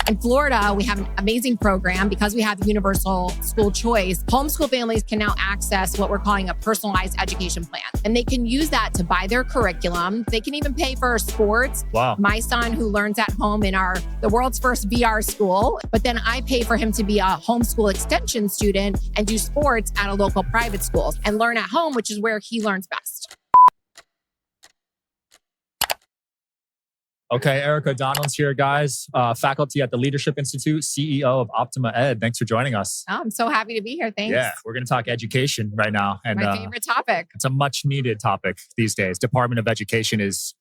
In Florida, we have an amazing program because we have universal school choice. Homeschool families can now access what we're calling a personalized education plan. And they can use that to buy their curriculum. They can even pay for sports. Wow. My son, who learns at home in the world's first VR school, but then I pay for him to be a homeschool extension student and do sports at a local private school and learn at home, which is where he learns best. Okay, Erika Donalds here, guys. Faculty at the Leadership Institute, CEO of Optima Ed. Thanks for joining us. Oh, I'm so happy to be here. Thanks. Yeah, we're going to talk education right now. And my favorite topic. It's a much needed topic these days. Department of Education is,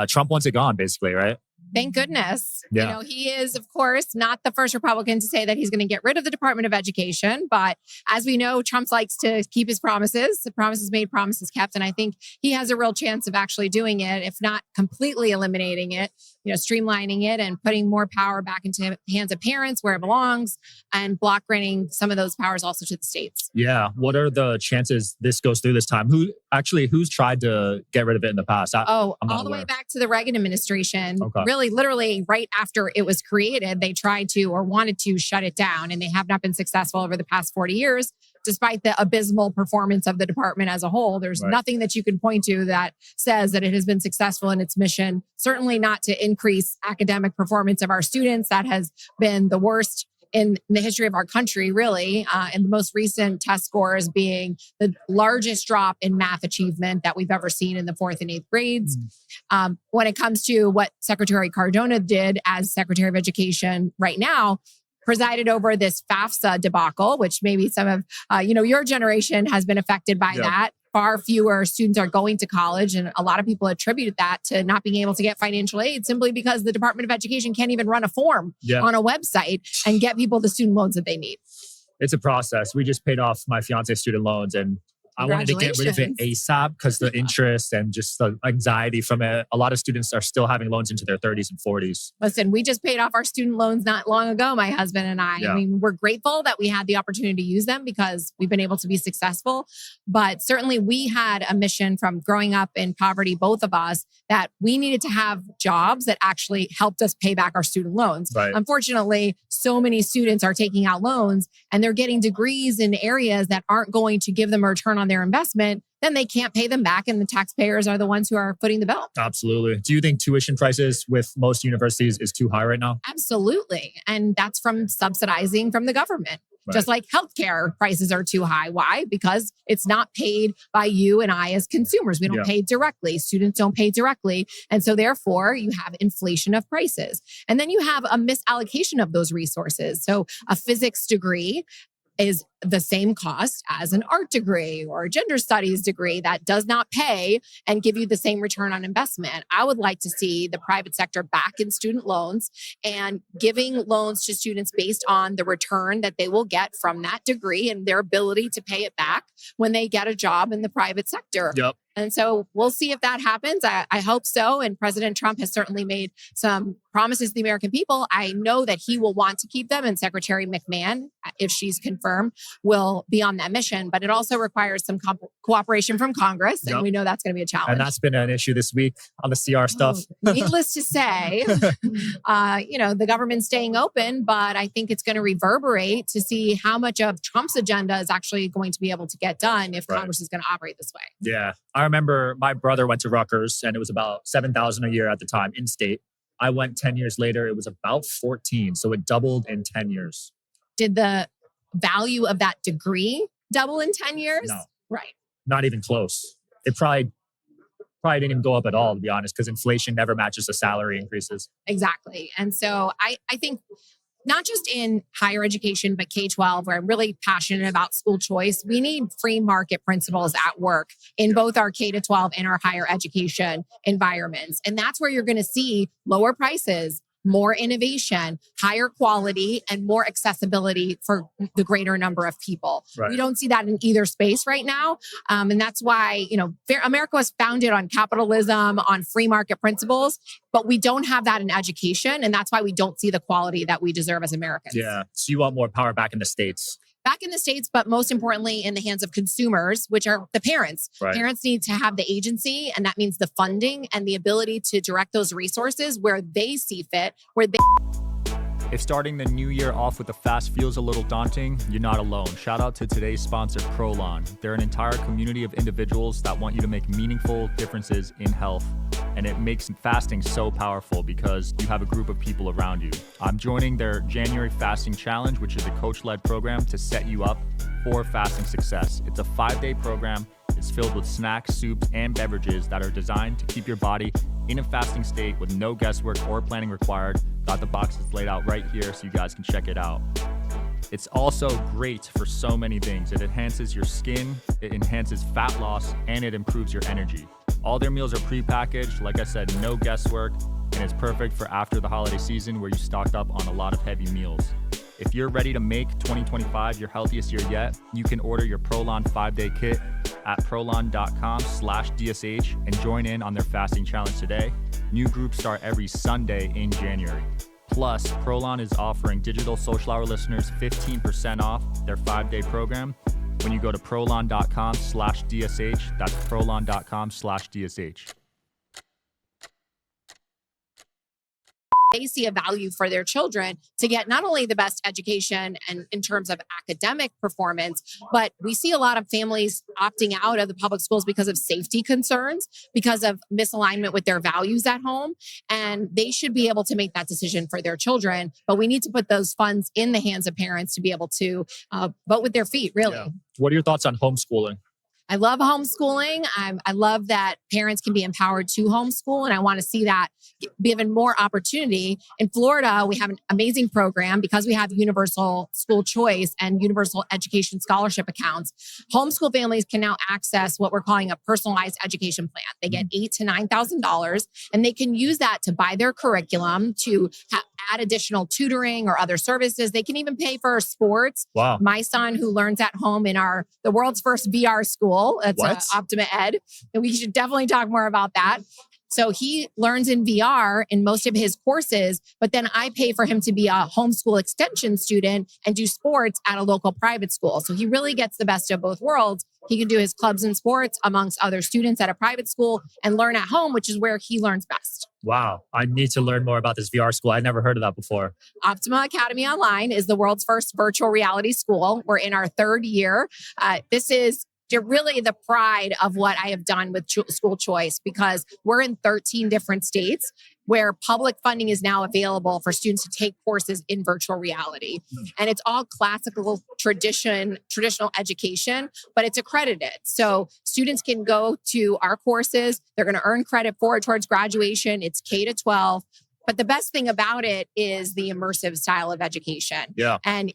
Trump wants it gone, basically, right? Thank goodness. Yeah. You know, he is, of course, not the first Republican to say that he's going to get rid of the Department of Education. But as we know, Trump likes to keep his promises. The promises made, promises kept. And I think he has a real chance of actually doing it, if not completely eliminating it, you know, streamlining it and putting more power back into the hands of parents where it belongs and block granting some of those powers also to the states. Yeah. What are the chances this goes through this time? Who's tried to get rid of it in the past? All the way back to the Reagan administration. Okay. Really, literally right after it was created, they tried to or wanted to shut it down, and they have not been successful over the past 40 years, despite the abysmal performance of the department as a whole. There's nothing that you can point to that says that it has been successful in its mission, certainly not to increase academic performance of our students. That has been the worst in the history of our country, really, and the most recent test scores being the largest drop in math achievement that we've ever seen in the 4th and 8th grades. When it comes to what Secretary Cardona did as Secretary of Education right now, presided over this FAFSA debacle, which maybe some of your generation has been affected by that. Far fewer students are going to college, and a lot of people attribute that to not being able to get financial aid simply because the Department of Education can't even run a form on a website and get people the student loans that they need. It's a process. We just paid off my fiance's student loans, and I wanted to get rid of it ASAP because the interest and just the anxiety from it. A lot of students are still having loans into their 30s and 40s. Listen, we just paid off our student loans not long ago, my husband and I. Yeah. I mean, we're grateful that we had the opportunity to use them because we've been able to be successful. But certainly we had a mission from growing up in poverty, both of us, that we needed to have jobs that actually helped us pay back our student loans. Right. Unfortunately, so many students are taking out loans and they're getting degrees in areas that aren't going to give them a return on their investment. Then they can't pay them back, and the taxpayers are the ones who are footing the bill. Absolutely. Do you think tuition prices with most universities is too high right now? Absolutely. And that's from subsidizing from the government. Right. Just like healthcare prices are too high. Why? Because it's not paid by you and I as consumers. We don't pay directly. Students don't pay directly. And so therefore you have inflation of prices. And then you have a misallocation of those resources. So a physics degree is the same cost as an art degree or a gender studies degree that does not pay and give you the same return on investment. I would like to see the private sector back in student loans and giving loans to students based on the return that they will get from that degree and their ability to pay it back when they get a job in the private sector. Yep. And so we'll see if that happens. I hope so. And President Trump has certainly made some promises to the American people. I know that he will want to keep them. And Secretary McMahon, if she's confirmed, will be on that mission. But it also requires some cooperation from Congress. And we know that's going to be a challenge. And that's been an issue this week on the CR stuff. Needless to say, the government's staying open, but I think it's going to reverberate to see how much of Trump's agenda is actually going to be able to get done if Congress is going to operate this way. Yeah. I remember my brother went to Rutgers and it was about $7,000 a year at the time in state. I went 10 years later, it was about 14. So it doubled in 10 years. Did the value of that degree double in 10 years? No. Right. Not even close. It probably didn't even go up at all, to be honest, because inflation never matches the salary increases. Exactly. And so I think not just in higher education, but K-12, where I'm really passionate about school choice, we need free market principles at work in both our K-12 and our higher education environments. And that's where you're going to see lower prices, more innovation, higher quality, and more accessibility for the greater number of people. Right. We don't see that in either space right now. And that's why, America was founded on capitalism, on free market principles, but we don't have that in education. And that's why we don't see the quality that we deserve as Americans. Yeah. So you want more power back in the States. Back in the States, but most importantly in the hands of consumers, which are the parents. Right. Parents need to have the agency, and that means the funding and the ability to direct those resources where they see fit, where they If starting the new year off with a fast feels a little daunting, you're not alone. Shout out to today's sponsor, ProLon. They're an entire community of individuals that want you to make meaningful differences in health. And it makes fasting so powerful because you have a group of people around you. I'm joining their January Fasting Challenge, which is a coach-led program to set you up for fasting success. It's a 5-day program. It's filled with snacks, soups, and beverages that are designed to keep your body in a fasting state with no guesswork or planning required. Got the boxes laid out right here so you guys can check it out. It's also great for so many things. It enhances your skin, it enhances fat loss, and it improves your energy. All their meals are prepackaged, like I said, no guesswork, and it's perfect for after the holiday season where you stocked up on a lot of heavy meals. If you're ready to make 2025 your healthiest year yet, you can order your ProLon 5-day kit at prolon.com/DSH and join in on their fasting challenge today. New groups start every Sunday in January. Plus, ProLon is offering Digital Social Hour listeners 15% off their 5-day program when you go to prolon.com/DSH. That's prolon.com/DSH. They see a value for their children to get not only the best education and in terms of academic performance, but we see a lot of families opting out of the public schools because of safety concerns, because of misalignment with their values at home. And they should be able to make that decision for their children. But we need to put those funds in the hands of parents to be able to vote with their feet, really. Yeah. What are your thoughts on homeschooling? I love homeschooling. I love that parents can be empowered to homeschool, and I want to see that given more opportunity. In Florida, we have an amazing program because we have universal school choice and universal education scholarship accounts. Homeschool families can now access what we're calling a personalized education plan. They get $8,000 to $9,000, and they can use that to buy their curriculum, to add additional tutoring or other services. They can even pay for sports. Wow. My son, who learns at home in the world's first VR school, it's Optima Ed, and we should definitely talk more about that. So he learns in VR in most of his courses, but then I pay for him to be a homeschool extension student and do sports at a local private school. So he really gets the best of both worlds. He can do his clubs and sports amongst other students at a private school and learn at home, which is where he learns best. Wow. I need to learn more about this VR school. I never heard of that before. Optima Academy Online is the world's first virtual reality school. We're in our 3rd year. This is really the pride of what I have done with school choice, because we're in 13 different states where public funding is now available for students to take courses in virtual reality. And it's all classical traditional education, but it's accredited. So students can go to our courses. They're going to earn credit for it towards graduation. It's K to 12. But the best thing about it is the immersive style of education. Yeah. And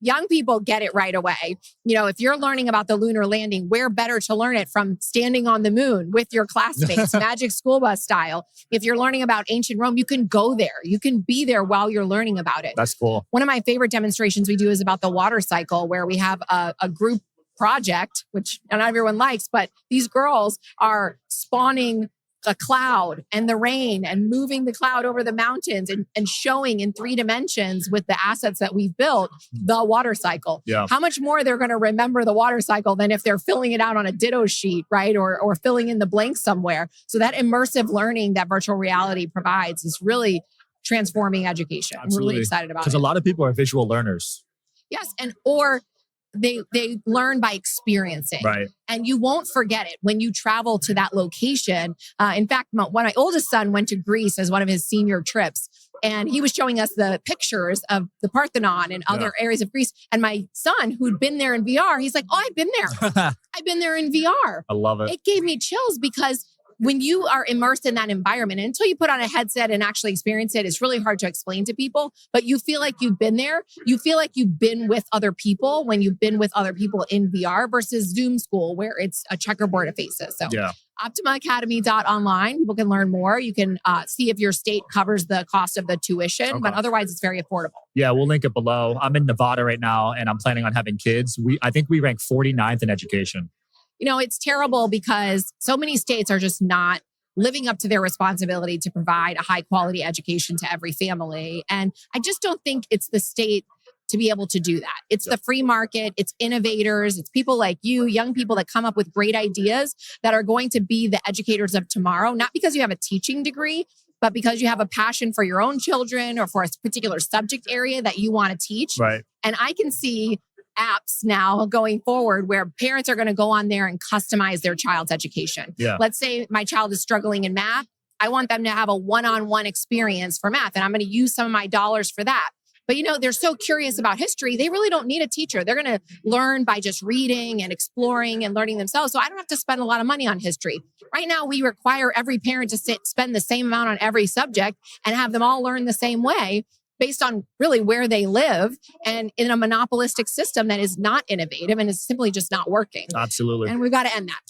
young people get it right away. You know, if you're learning about the lunar landing, where better to learn it from standing on the moon with your classmates, magic school bus style. If you're learning about ancient Rome, you can go there. You can be there while you're learning about it. That's cool. One of my favorite demonstrations we do is about the water cycle, where we have a group project, which not everyone likes, but these girls are spawning a cloud and the rain and moving the cloud over the mountains and showing in 3 dimensions with the assets that we've built the water cycle. Yeah. How much more they're going to remember the water cycle than if they're filling it out on a ditto sheet, right? Or filling in the blanks somewhere. So that immersive learning that virtual reality provides is really transforming education. Absolutely. I'm really excited about it. Because a lot of people are visual learners. Yes. Or they learn by experiencing. Right. And you won't forget it when you travel to that location. In fact, my oldest son went to Greece as one of his senior trips. And he was showing us the pictures of the Parthenon and other areas of Greece. And my son, who'd been there in VR, he's like, oh, I've been there. I've been there in VR. I love it. It gave me chills, because when you are immersed in that environment, and until you put on a headset and actually experience it, it's really hard to explain to people, but you feel like you've been there. You feel like you've been with other people when you've been with other people in VR versus Zoom school, where it's a checkerboard of faces. So OptimaAcademy.online, people can learn more. You can see if your state covers the cost of the tuition, but otherwise it's very affordable. Yeah, we'll link it below. I'm in Nevada right now, and I'm planning on having kids. I think we rank 49th in education. You know, it's terrible because so many states are just not living up to their responsibility to provide a high quality education to every family. And I just don't think it's the state to be able to do that. It's the free market, it's innovators, it's people like you, young people that come up with great ideas that are going to be the educators of tomorrow, not because you have a teaching degree, but because you have a passion for your own children or for a particular subject area that you want to teach. Right. And I can see apps now going forward where parents are going to go on there and customize their child's education. Yeah. Let's say my child is struggling in math. I want them to have a one-on-one experience for math, and I'm going to use some of my dollars for that. But, they're so curious about history. They really don't need a teacher. They're going to learn by just reading and exploring and learning themselves. So I don't have to spend a lot of money on history. Right now, we require every parent to spend the same amount on every subject and have them all learn the same way based on really where they live and in a monopolistic system that is not innovative and is simply just not working. Absolutely. And we've got to end that.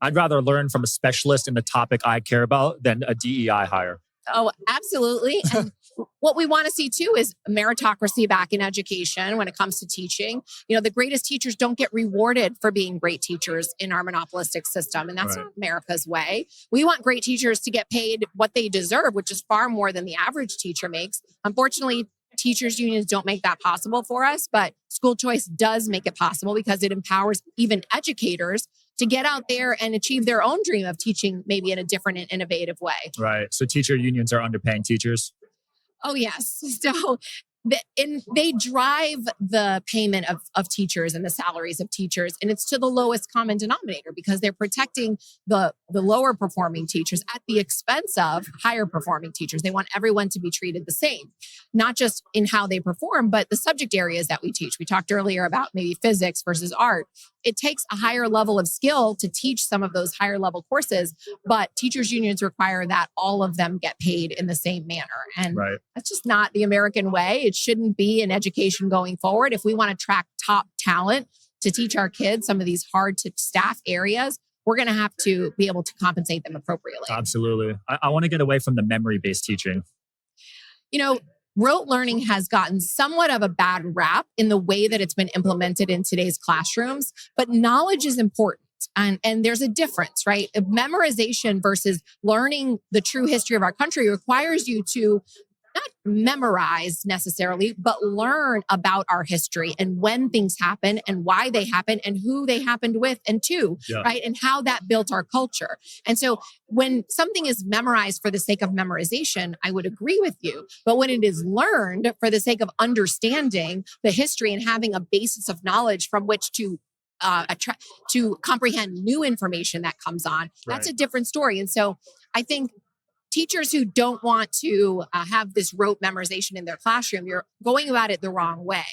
I'd rather learn from a specialist in the topic I care about than a DEI hire. Oh, absolutely. And what we want to see too is meritocracy back in education when it comes to teaching. The greatest teachers don't get rewarded for being great teachers in our monopolistic system. And that's not America's way. We want great teachers to get paid what they deserve, which is far more than the average teacher makes. Unfortunately, teachers unions don't make that possible for us, but school choice does make it possible because it empowers even educators to get out there and achieve their own dream of teaching maybe in a different and innovative way. Right. So teacher unions are underpaying teachers? Oh, yes. So they drive the payment of teachers and the salaries of teachers, and it's to the lowest common denominator because they're protecting the lower performing teachers at the expense of higher performing teachers. They want everyone to be treated the same, not just in how they perform, but the subject areas that we teach. We talked earlier about maybe physics versus art. It takes a higher level of skill to teach some of those higher level courses, but teachers unions require that all of them get paid in the same manner. And that's just not the American way. It shouldn't be in education going forward. If we want to attract top talent to teach our kids some of these hard to staff areas, we're going to have to be able to compensate them appropriately. Absolutely. I want to get away from the memory-based teaching. Rote learning has gotten somewhat of a bad rap in the way that it's been implemented in today's classrooms, but knowledge is important. And there's a difference, right? Memorization versus learning the true history of our country requires you to not memorize necessarily, but learn about our history and when things happen and why they happen and who they happened with and to, right? And how that built our culture. And so when something is memorized for the sake of memorization, I would agree with you. But when it is learned for the sake of understanding the history and having a basis of knowledge from which to comprehend new information that comes on, that's a different story. And so I think teachers who don't want to have this rote memorization in their classroom, you're going about it the wrong way.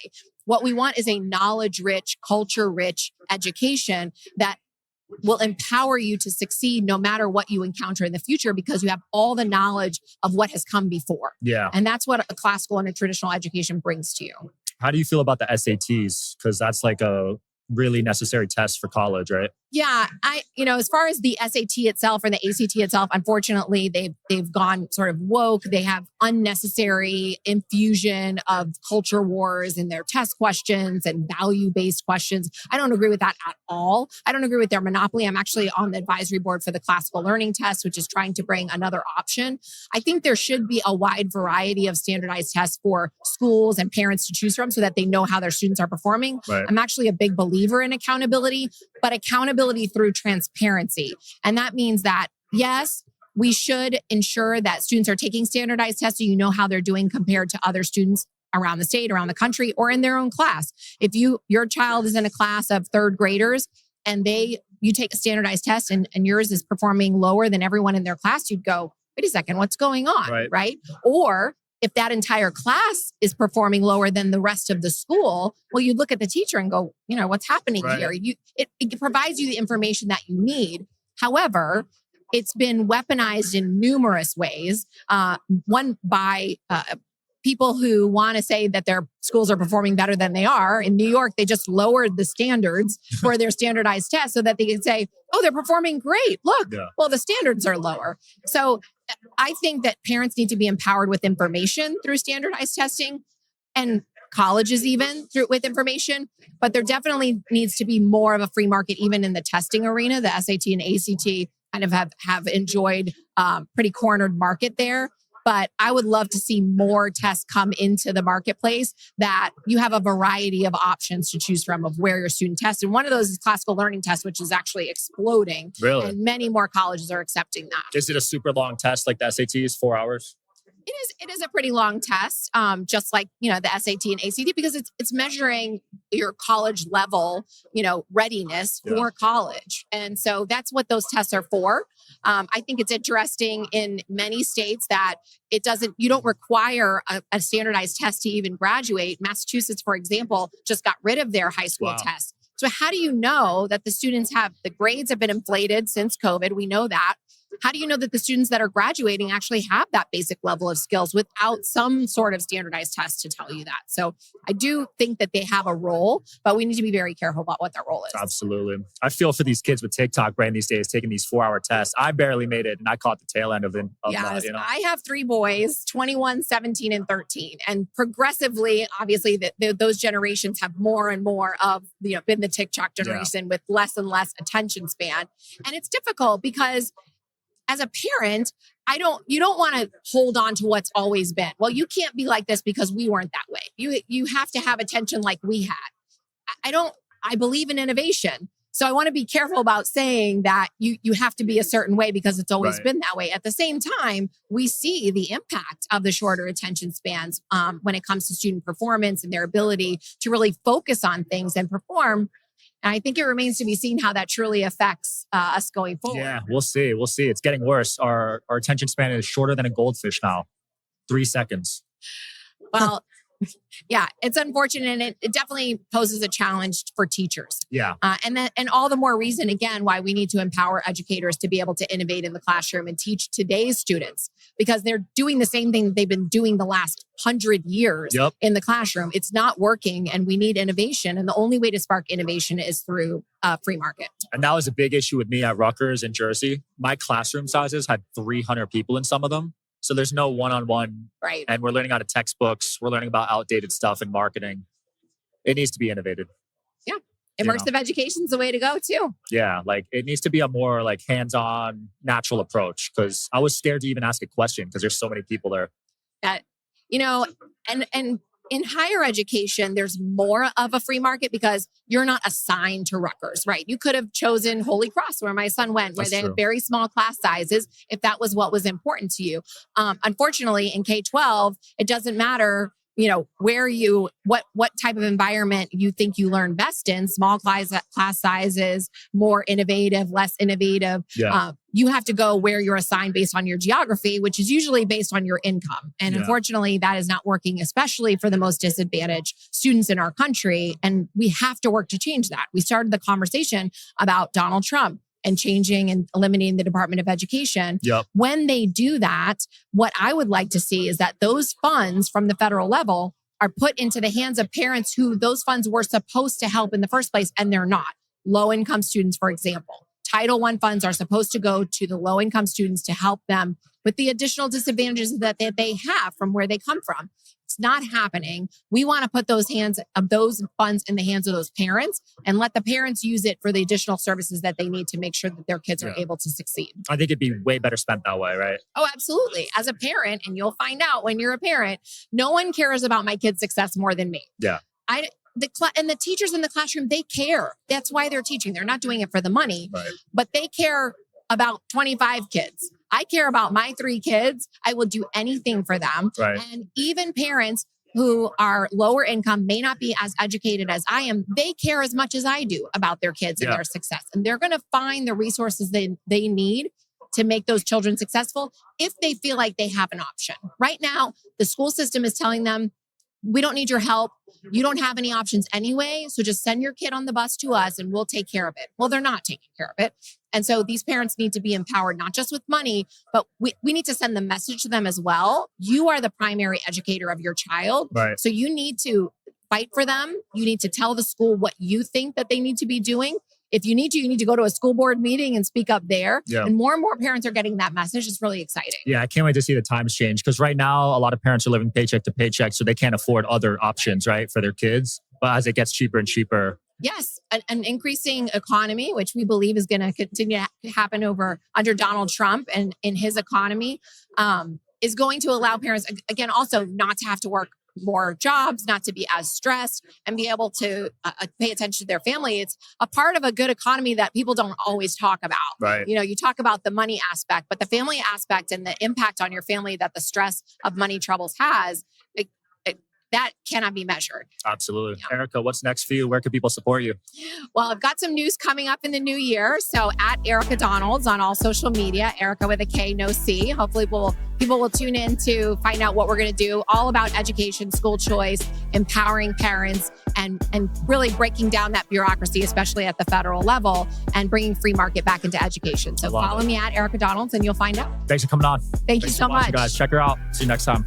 What we want is a knowledge-rich, culture-rich education that will empower you to succeed no matter what you encounter in the future because you have all the knowledge of what has come before. Yeah. And that's what a classical and a traditional education brings to you. How do you feel about the SATs? Because that's like a really necessary test for college, right? Yeah, as far as the SAT itself or the ACT itself, unfortunately, they've gone sort of woke. They have unnecessary infusion of culture wars in their test questions and value-based questions. I don't agree with that at all. I don't agree with their monopoly. I'm actually on the advisory board for the classical learning test, which is trying to bring another option. I think there should be a wide variety of standardized tests for schools and parents to choose from so that they know how their students are performing. Right. I'm actually a big believer in accountability, but accountability through transparency. And that means that, yes, we should ensure that students are taking standardized tests so you know how they're doing compared to other students around the state, around the country, or in their own class. If your child is in a class of third graders and you take a standardized test and yours is performing lower than everyone in their class, you'd go, wait a second, what's going on, right? Or if that entire class is performing lower than the rest of the school, well, you look at the teacher and go, what's happening here? It provides you the information that you need. However, it's been weaponized in numerous ways. One by people who want to say that their schools are performing better than they are. In New York, they just lowered the standards for their standardized tests so that they can say, oh, they're performing great. Look, well, the standards are lower. So I think that parents need to be empowered with information through standardized testing and colleges even with information. But there definitely needs to be more of a free market, even in the testing arena. The SAT and ACT kind of have enjoyed pretty cornered market there. but I would love to see more tests come into the marketplace that you have a variety of options to choose from of where your student tests. And one of those is classical learning test, which is actually exploding. Really? And many more colleges are accepting that. Is it a super long test like the SATs, 4 hours? It is a pretty long test, just like, the SAT and ACT, because it's measuring your college level, readiness for college. And so that's what those tests are for. I think it's interesting in many states that you don't require a standardized test to even graduate. Massachusetts, for example, just got rid of their high school test. So how do you know that the students the grades have been inflated since COVID? We know that. How do you know that the students that are graduating actually have that basic level of skills without some sort of standardized test to tell you that? So I do think that they have a role, but we need to be very careful about what that role is. Absolutely. I feel for these kids with TikTok brain these days taking these 4-hour tests. I barely made it and I caught the tail end of that. I have 3 boys, 21, 17, and 13. And progressively, obviously, those generations have more and more of, been the TikTok generation with less and less attention span. And it's difficult because as a parent, you don't want to hold on to what's always been. Well, you can't be like this because we weren't that way. You have to have attention like we had. I believe in innovation. So I want to be careful about saying that you have to be a certain way because it's always been that way. At the same time, we see the impact of the shorter attention spans when it comes to student performance and their ability to really focus on things and perform. And I think it remains to be seen how that truly affects us going forward. Yeah, we'll see. It's getting worse. Our attention span is shorter than a goldfish now. 3 seconds. Well, yeah, it's unfortunate. And it definitely poses a challenge for teachers. Yeah. And all the more reason, again, why we need to empower educators to be able to innovate in the classroom and teach today's students, because they're doing the same thing that they've been doing the last 100 years in the classroom. It's not working and we need innovation. And the only way to spark innovation is through free market. And that was a big issue with me at Rutgers in Jersey. My classroom sizes had 300 people in some of them. So there's no one-on-one. Right. And we're learning out of textbooks. We're learning about outdated stuff in marketing. It needs to be innovated. Yeah. Immersive education is the way to go too. Yeah. Like it needs to be a more like hands-on, natural approach. Because I was scared to even ask a question because there's so many people there. That, and in higher education, there's more of a free market because you're not assigned to Rutgers, right? You could have chosen Holy Cross, where my son went, where they have very small class sizes, if that was what was important to you. Unfortunately, in K-12, it doesn't matter, what type of environment you think you learn best in. Small class sizes, more innovative, less innovative. Yeah. You have to go where you're assigned based on your geography, which is usually based on your income. And unfortunately, that is not working, especially for the most disadvantaged students in our country. And we have to work to change that. We started the conversation about Donald Trump and changing and eliminating the Department of Education. Yep. When they do that, what I would like to see is that those funds from the federal level are put into the hands of parents who those funds were supposed to help in the first place, and they're not. Low-income students, for example. Title I funds are supposed to go to the low-income students to help them with the additional disadvantages that they have from where they come from. It's not happening. We want to put those funds in the hands of those parents and let the parents use it for the additional services that they need to make sure that their kids are able to succeed. I think it'd be way better spent that way, right? Oh, absolutely. As a parent, and you'll find out when you're a parent, no one cares about my kid's success more than me. Yeah. And the teachers in the classroom, they care. That's why they're teaching. They're not doing it for the money, right, but they care about 25 kids. I care about my 3 kids. I will do anything for them. Right. And even parents who are lower income, may not be as educated as I am, they care as much as I do about their kids and their success. And they're going to find the resources they need to make those children successful if they feel like they have an option. Right now, the school system is telling them, we don't need your help. You don't have any options anyway. So just send your kid on the bus to us and we'll take care of it. Well, they're not taking care of it. And so these parents need to be empowered, not just with money, but we need to send the message to them as well. You are the primary educator of your child. Right. So you need to fight for them. You need to tell the school what you think that they need to be doing. If you need to go to a school board meeting and speak up there. Yeah. And more parents are getting that message. It's really exciting. Yeah, I can't wait to see the times change. Because right now, a lot of parents are living paycheck to paycheck, so they can't afford other options, right, for their kids. But as it gets cheaper and cheaper. Yes, an increasing economy, which we believe is going to continue to happen under Donald Trump and in his economy. is going to allow parents, again, also not to have to work more jobs, not to be as stressed, and be able to pay attention to their family. It's a part of a good economy that people don't always talk about. Right. You know, you talk about the money aspect, but the family aspect and the impact on your family that the stress of money troubles has, that cannot be measured. Absolutely. Yeah. Erika, what's next for you? Where can people support you? Well, I've got some news coming up in the new year. So at Erika Donalds on all social media, Erika with a K, no C. Hopefully people will tune in to find out what we're going to do all about education, school choice, empowering parents, and really breaking down that bureaucracy, especially at the federal level, and bringing free market back into education. So follow me at Erika Donalds and you'll find out. Thanks for coming on. Thank you so much. Guys, check her out. See you next time.